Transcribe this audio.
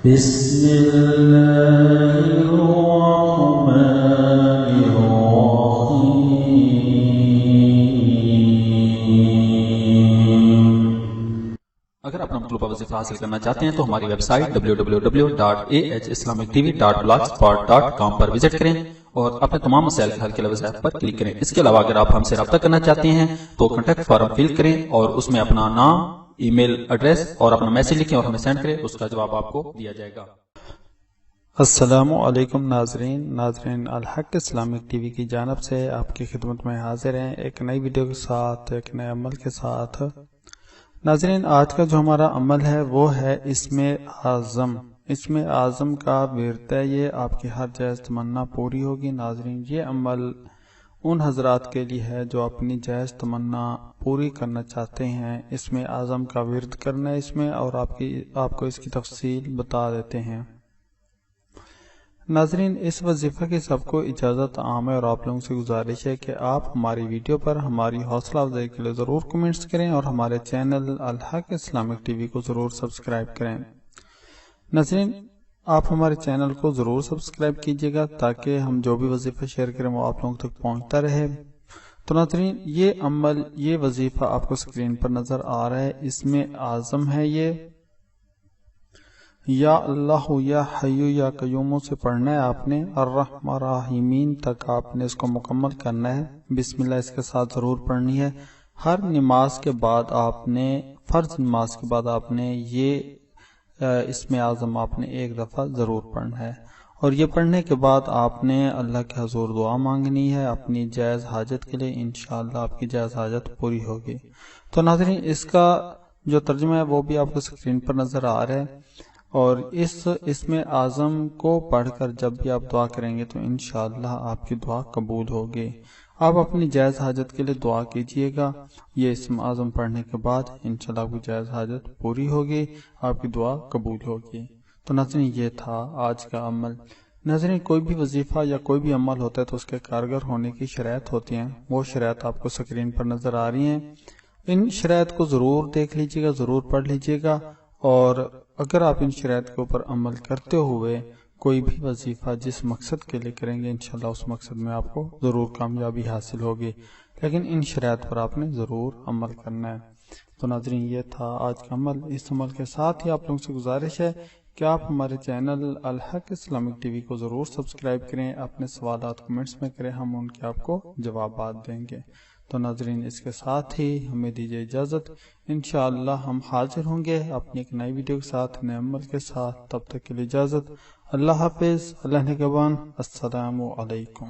بسم الله الرحمن الرحيم۔ اگر آپ اپنا مطلوبہ وظیفہ حاصل کرنا چاہتے ہیں تو ہماری ویب سائٹ www.ahislamictv.blogspot.com پر وزٹ کریں اور اپنے تمام مسائل کے حل کے لیے وظائف پر کلک کریں۔ اس کے علاوہ اگر آپ ہم سے رابطہ کرنا چاہتے ہیں تو کنٹیکٹ فارم فل کریں اور اس میں اپنا نام، ای میل ایڈریس اور اپنا میسج لکھیں اور ہمیں سینڈ کریں، اس کا جواب آپ کو دیا جائے گا۔ السلام علیکم ناظرین الحق اسلامک ٹی وی کی جانب سے آپ کی خدمت میں حاضر ہیں ایک نئی ویڈیو کے ساتھ، ایک نئے عمل کے ساتھ۔ ناظرین آج کا جو ہمارا عمل ہے وہ ہے اسم اعظم کا ورد ہے، یہ آپ کی ہر جائز تمنا پوری ہوگی۔ ناظرین یہ عمل ان حضرات کے لیے ہے جو اپنی جائز تمنا پوری کرنا چاہتے ہیں، اسم اعظم کا ورد کرنا ہے اس میں، اور آپ کو اس کی تفصیل بتا دیتے ہیں۔ ناظرین اس وظیفہ کی سب کو اجازت عام ہے اور آپ لوگوں سے گزارش ہے کہ آپ ہماری ویڈیو پر ہماری حوصلہ افزائی کے لیے ضرور کمنٹس کریں اور ہمارے چینل الحق اسلامک ٹی وی کو ضرور سبسکرائب کریں۔ ناظرین آپ ہمارے چینل کو ضرور سبسکرائب کیجیے گا تاکہ ہم جو بھی وظیفہ شیئر کریں وہ آپ لوگوں تک پہنچتا رہے۔ تو ناظرین یہ عمل، یہ وظیفہ آپ کو سکرین پر نظر آ رہا ہے، اسم اعظم ہے یہ، یا اللہ یا حیو یا قیوم سے پڑھنا ہے آپ نے، الرحمن الرحیم تک آپ نے اس کو مکمل کرنا ہے۔ بسم اللہ اس کے ساتھ ضرور پڑھنی ہے۔ ہر نماز کے بعد آپ نے، فرض نماز کے بعد آپ نے یہ اسم اعظم آپ نے ایک دفعہ ضرور پڑھنا ہے، اور یہ پڑھنے کے بعد آپ نے اللہ کے حضور دعا مانگنی ہے اپنی جائز حاجت کے لیے، انشاءاللہ آپ کی جائز حاجت پوری ہوگی۔ تو ناظرین اس کا جو ترجمہ ہے وہ بھی آپ کو سکرین پر نظر آ رہا ہے، اور اس اسم اعظم کو پڑھ کر جب بھی آپ دعا کریں گے تو انشاءاللہ آپ کی دعا قبول ہوگی۔ آپ اپنی جائز حاجت کے لیے دعا کیجئے گا، یہ اسم اعظم پڑھنے کے بعد انشاءاللہ آپ کی جائز حاجت پوری ہوگی، آپ کی دعا قبول ہوگی۔ تو ناظرین یہ تھا آج کا عمل۔ ناظرین کوئی بھی وظیفہ یا کوئی بھی عمل ہوتا ہے تو اس کے کارگر ہونے کی شرائط ہوتی ہیں، وہ شرائط آپ کو سکرین پر نظر آ رہی ہیں۔ ان شرائط کو ضرور دیکھ لیجئے گا، ضرور پڑھ لیجئے گا، اور اگر آپ ان شرائط کے اوپر عمل کرتے ہوئے کوئی بھی وظیفہ جس مقصد کے لیے کریں گے انشاءاللہ اس مقصد میں آپ کو ضرور کامیابی حاصل ہوگی، لیکن ان شرائط پر آپ نے ضرور عمل کرنا ہے۔ تو ناظرین یہ تھا آج کا عمل۔ اس عمل کے ساتھ ہی آپ لوگوں سے گزارش ہے کہ آپ ہمارے چینل الحق اسلامک ٹی وی کو ضرور سبسکرائب کریں، اپنے سوالات کمنٹس میں کریں، ہم ان کے آپ کو جوابات دیں گے۔ تو ناظرین اس کے ساتھ ہی ہمیں دیجیے اجازت، انشاءاللہ ہم حاضر ہوں گے اپنی ایک نئی ویڈیو کے ساتھ، نئے عمل کے ساتھ۔ تب تک کے لیے اجازت، اللہ حافظ، اللہ نگہبان، السلام علیکم۔